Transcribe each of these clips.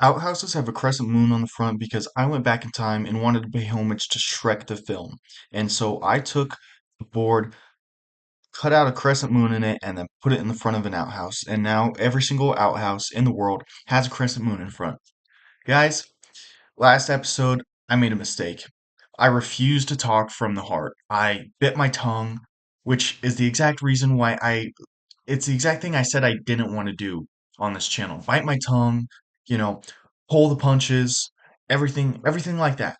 Outhouses have a crescent moon on the front because I went back in time and wanted to pay homage to Shrek the film. And so I took the board, cut out a crescent moon in it, and then put it in the front of an outhouse. And now every single outhouse in the world has a crescent moon in front. Guys, last episode, I made a mistake. I refused to talk from the heart. I bit my tongue, which is the exact reason why it's the exact thing I said I didn't want to do on this channel. Bite my tongue, you know, pull the punches, everything like that.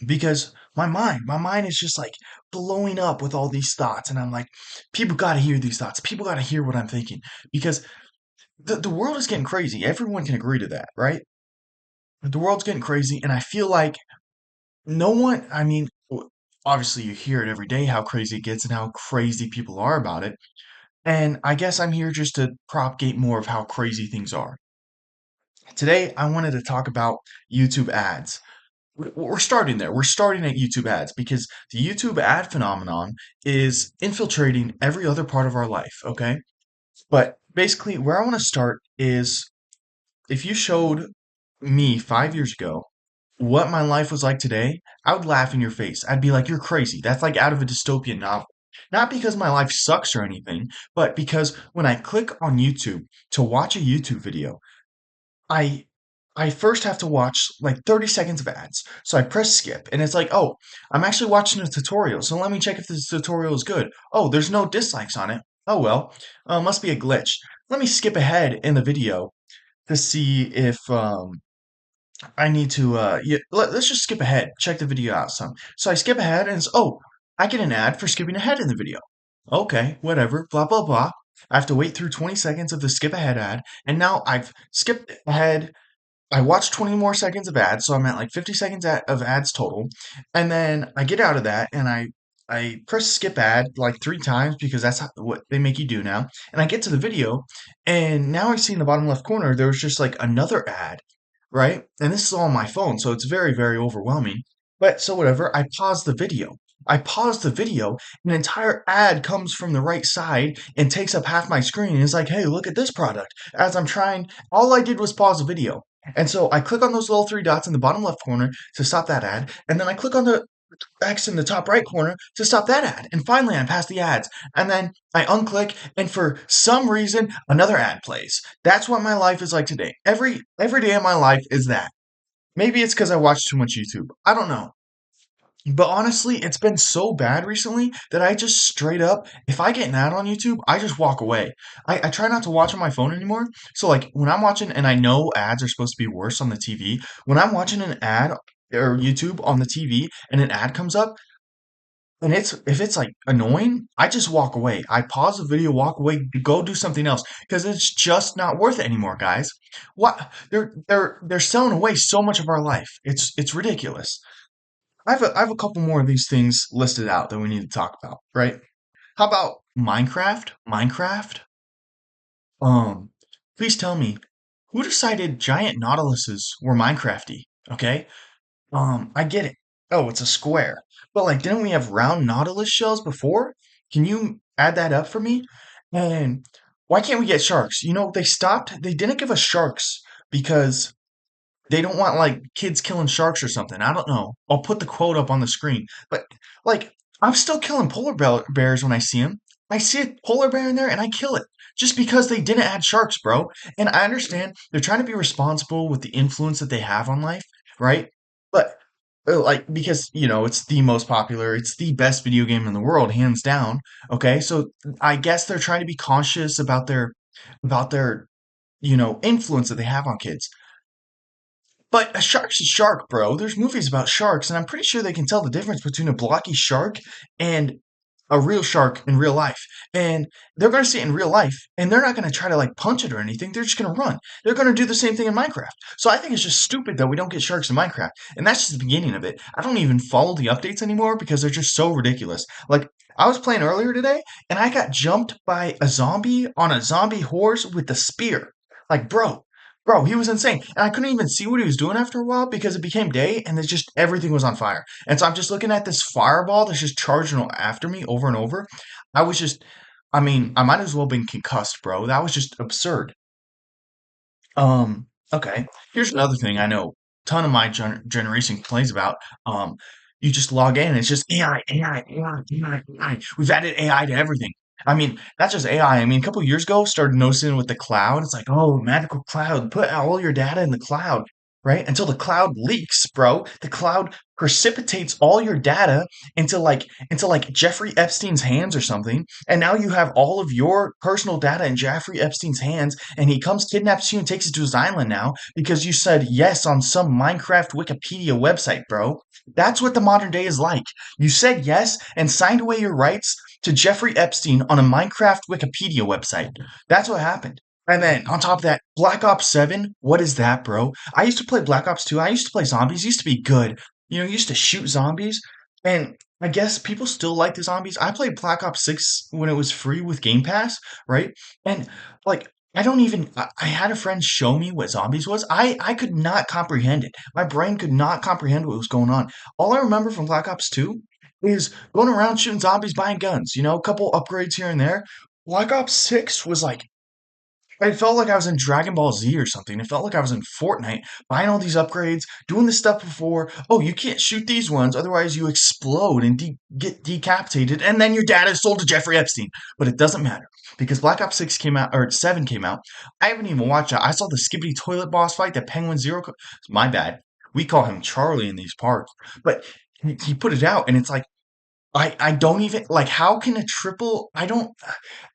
Because my mind is just like blowing up with all these thoughts. And I'm like, people got to hear these thoughts. People got to hear what I'm thinking. Because the world is getting crazy. Everyone can agree to that, right? The world's getting crazy. And I feel like no one, obviously you hear it every day how crazy it gets and how crazy people are about it. And I guess I'm here just to propagate more of how crazy things are. Today, I wanted to talk about YouTube ads. We're starting there. We're starting at YouTube ads because the YouTube ad phenomenon is infiltrating every other part of our life, okay? But basically, where I want to start is if you showed me 5 years ago what my life was like today, I would laugh in your face. I'd be like, you're crazy. That's like out of a dystopian novel. Not because my life sucks or anything, but because when I click on YouTube to watch a YouTube video, I I first have to watch like 30 seconds of ads. So I press skip and it's like, "Oh, I'm actually watching a tutorial. So let me check if this tutorial is good. Oh, there's no dislikes on it. Oh well, must be a glitch. Let me skip ahead in the video to see if I need to let's just skip ahead. Check the video out some." So I skip ahead and it's, "Oh, I get an ad for skipping ahead in the video." Okay, whatever, blah blah blah. I have to wait through 20 seconds of the skip ahead ad, and now I've skipped ahead. I watched 20 more seconds of ads, so I'm at like 50 seconds of ads total. And then I get out of that and I press skip ad like three times because that's what they make you do now. And I get to the video, and now I see in the bottom left corner there was just like another ad, right? And this is all on my phone, so it's very, very overwhelming. But so whatever, I pause the video. I pause the video, an entire ad comes from the right side and takes up half my screen. And it's like, hey, look at this product. As I'm trying, all I did was pause the video. And so I click on those little three dots in the bottom left corner to stop that ad. And then I click on the X in the top right corner to stop that ad. And finally, I pass the ads. And then I unclick, and for some reason, another ad plays. That's what my life is like today. Every day of my life is that. Maybe it's because I watch too much YouTube. I don't know. But honestly, it's been so bad recently that I just straight up, if I get an ad on YouTube, I just walk away. I try not to watch on my phone anymore. So, like, when I'm watching, and I know ads are supposed to be worse on the TV, when I'm watching an ad or YouTube on the TV and an ad comes up, and if it's like annoying, I just walk away. I pause the video, walk away, go do something else because it's just not worth it anymore, guys. What they're selling away so much of our life. It's ridiculous. I have a couple more of these things listed out that we need to talk about, right? How about Minecraft? Minecraft? Um, please tell me, who decided giant nautiluses were Minecrafty? Okay? I get it. Oh, it's a square. But like, didn't we have round nautilus shells before? Can you add that up for me? And why can't we get sharks? They didn't give us sharks because they don't want like kids killing sharks or something. I don't know. I'll put the quote up on the screen. But like, I'm still killing bears when I see them. I see a polar bear in there and I kill it just because they didn't add sharks, bro. And I understand they're trying to be responsible with the influence that they have on life, right? But like because it's the most popular, it's the best video game in the world, hands down. Okay, so I guess they're trying to be conscious about their influence that they have on kids. But a shark's a shark, bro. There's movies about sharks, and I'm pretty sure they can tell the difference between a blocky shark and a real shark in real life. And they're going to see it in real life, and they're not going to try to like punch it or anything. They're just going to run. They're going to do the same thing in Minecraft. So I think it's just stupid that we don't get sharks in Minecraft. And that's just the beginning of it. I don't even follow the updates anymore because they're just so ridiculous. Like, I was playing earlier today, and I got jumped by a zombie on a zombie horse with a spear. Like, bro, he was insane. And I couldn't even see what he was doing after a while because it became day and it's just everything was on fire. And so I'm just looking at this fireball that's just charging after me over and over. I was just, I might as well have been concussed, bro. That was just absurd. Okay, here's another thing I know a ton of my generation complains about. Um, you just log in and it's just AI, AI, AI, AI, AI. We've added AI to everything. I mean, not just AI. I mean, a couple years ago, started noticing with the cloud. It's like, oh, magical cloud. Put all your data in the cloud, right? Until the cloud leaks, bro. The cloud precipitates all your data into like Jeffrey Epstein's hands or something, and now you have all of your personal data in Jeffrey Epstein's hands, and he comes, kidnaps you, and takes you to his island now because you said yes on some Minecraft Wikipedia website, bro. That's what the modern day is like. You said yes and signed away your rights to Jeffrey Epstein on a Minecraft Wikipedia website. That's what happened. And then on top of that, Black Ops 7, what is that, bro? I used to play Black Ops 2. I used to play zombies. Used to be good. Used to shoot zombies. And I guess people still like the zombies. I played Black Ops 6 when it was free with Game Pass, right? And like I don't even I had a friend show me what zombies was. I could not comprehend it. My brain could not comprehend what was going on. All I remember from Black Ops 2 is going around shooting zombies, buying guns, a couple upgrades here and there. Black Ops 6 was like it felt like I was in Dragon Ball Z or something. It felt like I was in Fortnite, buying all these upgrades, doing this stuff before. Oh, you can't shoot these ones, otherwise you explode and get decapitated, and then your data is sold to Jeffrey Epstein. But it doesn't matter because Black Ops 6 came out, or 7 came out. I haven't even watched it. I saw the Skibbity Toilet boss fight that Penguin Zero. My bad. We call him Charlie in these parts. But he put it out, and it's like, I don't even like how can a triple I don't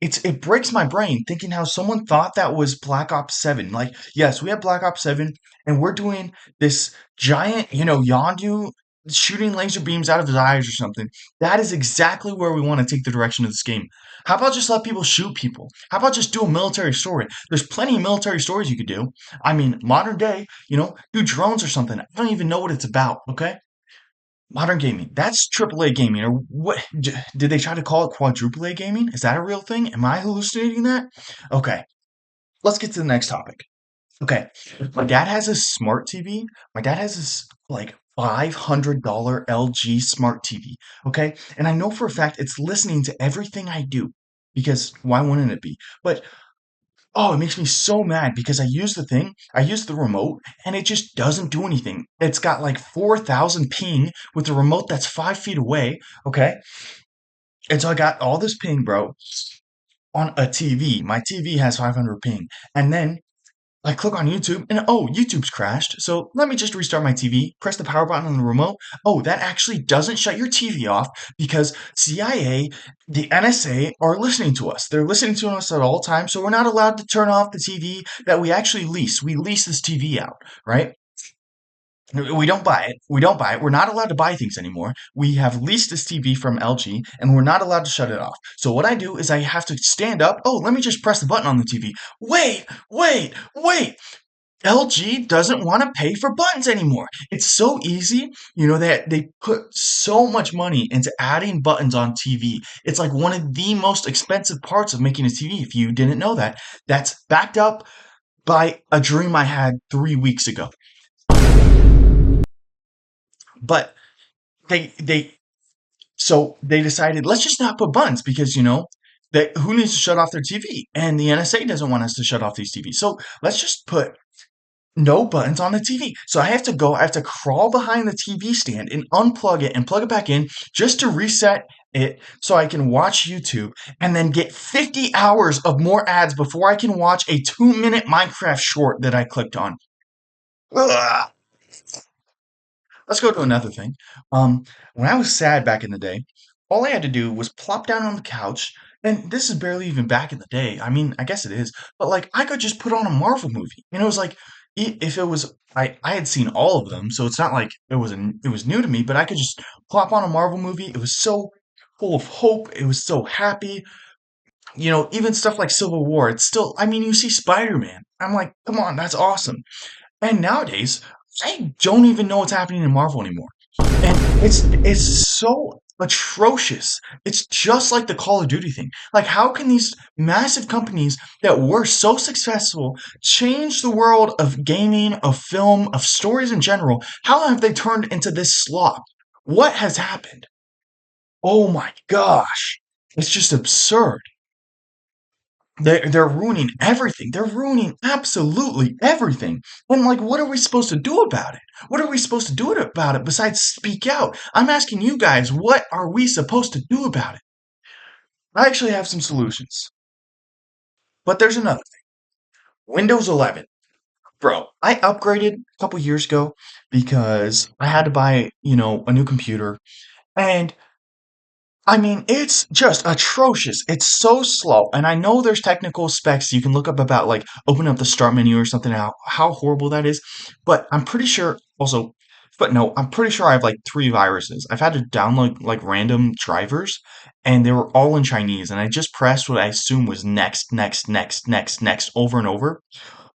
it breaks my brain thinking how someone thought that was Black Ops 7. Like, yes, we have Black Ops 7 and we're doing this giant, Yondu shooting laser beams out of his eyes or something. That is exactly where we want to take the direction of this game. How about just let people shoot people? How about just do a military story? There's plenty of military stories you could do. I mean, modern day, do drones or something. I don't even know what it's about, okay? Modern gaming. That's AAA gaming. Or what? Did they try to call it quadruple A gaming? Is that a real thing? Am I hallucinating that? Okay, let's get to the next topic. Okay, my dad has a smart TV. My dad has this like $500 LG smart TV. Okay, and I know for a fact it's listening to everything I do because why wouldn't it be? But oh, it makes me so mad because I use the remote, and it just doesn't do anything. It's got like 4,000 ping with the remote that's 5 feet away. Okay. And so I got all this ping, bro, on a TV. My TV has 500 ping. And then I click on YouTube and oh, YouTube's crashed. So let me just restart my TV, press the power button on the remote. Oh, that actually doesn't shut your TV off because CIA, the NSA are listening to us. They're listening to us at all times. So we're not allowed to turn off the TV that we actually lease. We lease this TV out, right? We don't buy it. We don't buy it. We're not allowed to buy things anymore. We have leased this TV from LG and we're not allowed to shut it off. So what I do is I have to stand up. Oh, let me just press the button on the TV. Wait, wait, wait. LG doesn't want to pay for buttons anymore. It's so easy. They put so much money into adding buttons on TV. It's like one of the most expensive parts of making a TV. If you didn't know that, that's backed up by a dream I had 3 weeks ago. But they so they decided let's just not put buttons because that who needs to shut off their TV and the NSA doesn't want us to shut off these TVs. So let's just put no buttons on the TV. So I have to crawl behind the TV stand and unplug it and plug it back in just to reset it so I can watch YouTube and then get 50 hours of more ads before I can watch a 2-minute Minecraft short that I clicked on. Ugh. Let's go to another thing. Um, when I was sad back in the day, all I had to do was plop down on the couch, and this is barely even back in the day. I mean, I guess it is, but like I could just put on a Marvel movie, and it was like if it was I had seen all of them, so it's not like it was new to me, but I could just plop on a Marvel movie. It was so full of hope. It was so happy. Even stuff like Civil War. It's still. I mean, you see Spider Man. I'm like, come on, that's awesome. And nowadays, I don't even know what's happening in Marvel anymore. And it's so atrocious. It's just like the Call of Duty thing. Like, how can these massive companies that were so successful change the world of gaming, of film, of stories in general? How have they turned into this slop? What has happened? Oh my gosh. It's just absurd. They're ruining everything. They're ruining absolutely everything. And like, what are we supposed to do about it? What are we supposed to do about it besides speak out? I'm asking you guys, what are we supposed to do about it? I actually have some solutions. But there's another thing. Windows 11. Bro, I upgraded a couple years ago because I had to buy, a new computer. And I mean, it's just atrocious. It's so slow. And I know there's technical specs you can look up about like open up the start menu or something, how horrible that is. But I'm pretty sure also, but no, I'm pretty sure I have like three viruses. I've had to download like random drivers and they were all in Chinese. And I just pressed what I assume was next, next, next, next, next over and over.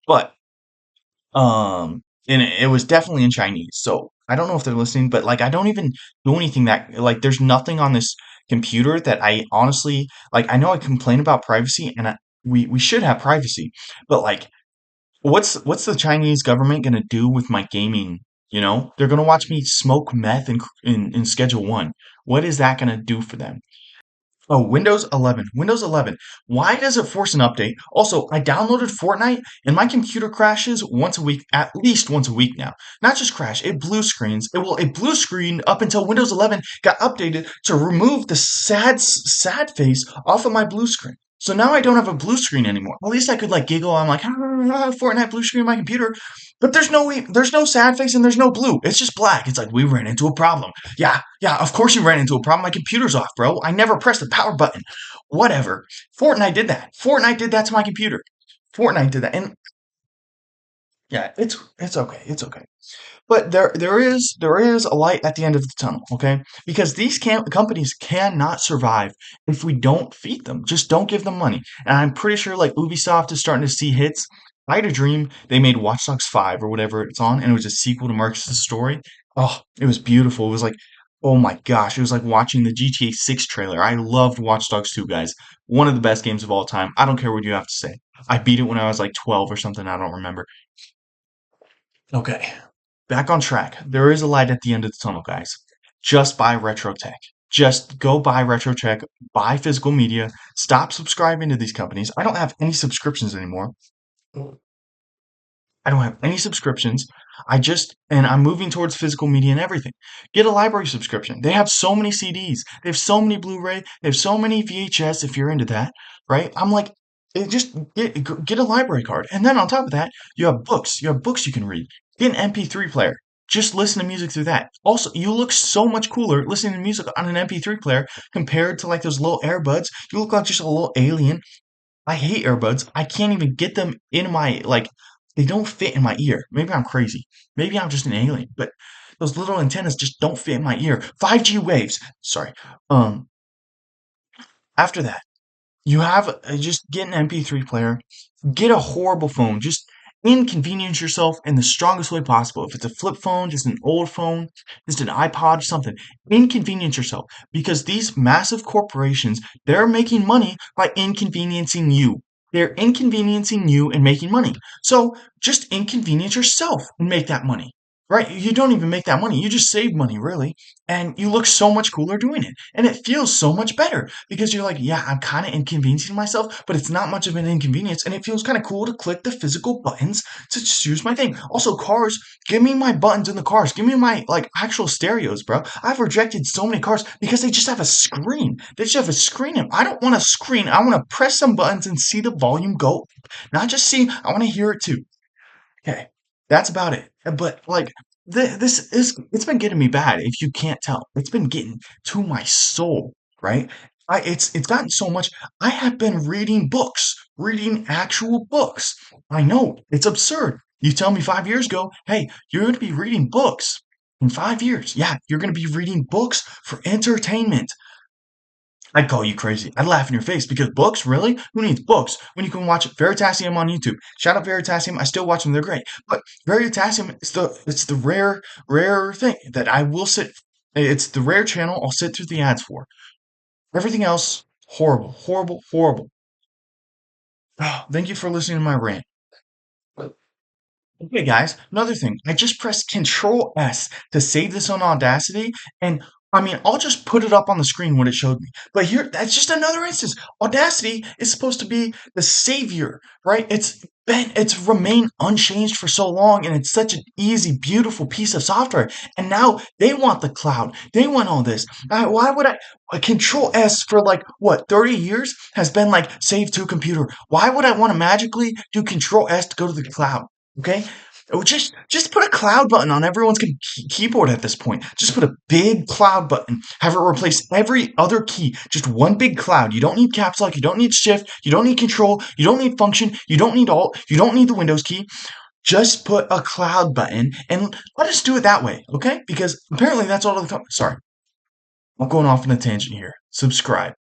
But and it was definitely in Chinese. So I don't know if they're listening, but like I don't even do anything that like there's nothing on this computer that I honestly like. I know I complain about privacy, and we should have privacy, but like, what's the Chinese government gonna do with my gaming? They're gonna watch me smoke meth in Schedule One. What is that gonna do for them? Oh, Windows 11. Windows 11. Why does it force an update? Also, I downloaded Fortnite and my computer crashes once a week, at least once a week now. Not just crash, it blue screens. It blue screened up until Windows 11 got updated to remove the sad face off of my blue screen. So now I don't have a blue screen anymore. At least I could like giggle. I'm like, Fortnite blue screen on my computer. But there's no sad face and there's no blue. It's just black. It's like we ran into a problem. Yeah, yeah, of course you ran into a problem. My computer's off, bro. I never pressed the power button. Whatever. Fortnite did that. Fortnite did that to my computer. Fortnite did that. And yeah, it's okay. It's okay. But there is a light at the end of the tunnel, okay? Because these companies cannot survive if we don't feed them. Just don't give them money. And I'm pretty sure like Ubisoft is starting to see hits. I had a dream they made Watch Dogs 5 or whatever it's on, and it was a sequel to Marcus' story. Oh, it was beautiful. It was like, oh my gosh, it was like watching the GTA 6 trailer. I loved Watch Dogs 2, guys. One of the best games of all time. I don't care what you have to say. I beat it when I was like 12 or something. I don't remember. Okay, back on track. There is a light at the end of the tunnel, guys. Just buy retro tech. Just go buy retro tech, buy physical media, stop subscribing to these companies. I don't have any subscriptions anymore. I don't have any subscriptions. And I'm moving towards physical media and everything. Get a library subscription. They have so many CDs. They have so many Blu-ray. They have so many VHS if you're into that, right? I'm like, just get a library card. And then on top of that, you have books. You have books you can read. Get an MP3 player. Just listen to music through that. Also, you look so much cooler listening to music on an MP3 player compared to like those little earbuds. You look like just a little alien. I hate earbuds. I can't even get them in my like they don't fit in my ear. Maybe I'm crazy. Maybe I'm just an alien, but those little antennas just don't fit in my ear. 5G waves. Sorry. Um After that, you have just get an MP3 player, get a horrible phone. Just inconvenience yourself in the strongest way possible. If it's a flip phone, just an old phone, just an iPod, something. Inconvenience yourself because these massive corporations, they're making money by inconveniencing you. They're inconveniencing you and making money. So just inconvenience yourself and make that money. Right? You don't even make that money. You just save money, really. And you look so much cooler doing it. And it feels so much better because you're like, yeah, I'm kind of inconveniencing myself, but it's not much of an inconvenience. And it feels kind of cool to click the physical buttons to choose my thing. Also, cars, give me my buttons in the cars. Give me my like actual stereos, bro. I've rejected so many cars because they just have a screen. They just have a screen. And I don't want a screen. I want to press some buttons and see the volume go. Not just see, I want to hear it too. Okay, that's about it. But like it's been getting me bad. If you can't tell, it's been getting to my soul, right? It's gotten so much. I have been reading books, reading actual books. I know it's absurd. You tell me 5 years ago, hey, you're going to be reading books in 5 years. Yeah, you're going to be reading books for entertainment. I'd call you crazy. I'd laugh in your face because books, really? Who needs books when you can watch Veritasium on YouTube? Shout out Veritasium. I still watch them. They're great. But Veritasium is the rare thing that I will sit. It's the rare channel I'll sit through the ads for. Everything else, horrible, horrible, horrible. Thank you for listening to my rant. Okay, guys, another thing. I just pressed Control S to save this on Audacity, and I mean, I'll just put it up on the screen what it showed me. But here, that's just another instance. Audacity is supposed to be the savior, right? It's remained unchanged for so long, and it's such an easy, beautiful piece of software. And now they want the cloud. They want all this. Why would I? Control S for like what 30 years has been like save to computer. Why would I want to magically do Control S to go to the cloud? Okay, or just put a cloud button on everyone's keyboard at this point. Just put a big cloud button. Have it replace every other key. Just one big cloud. You don't need caps lock. You don't need shift. You don't need control. You don't need function. You don't need alt. You don't need the Windows key. Just put a cloud button and let us do it that way, okay? Because apparently that's all of the. Sorry, I'm going off on a tangent here. Subscribe.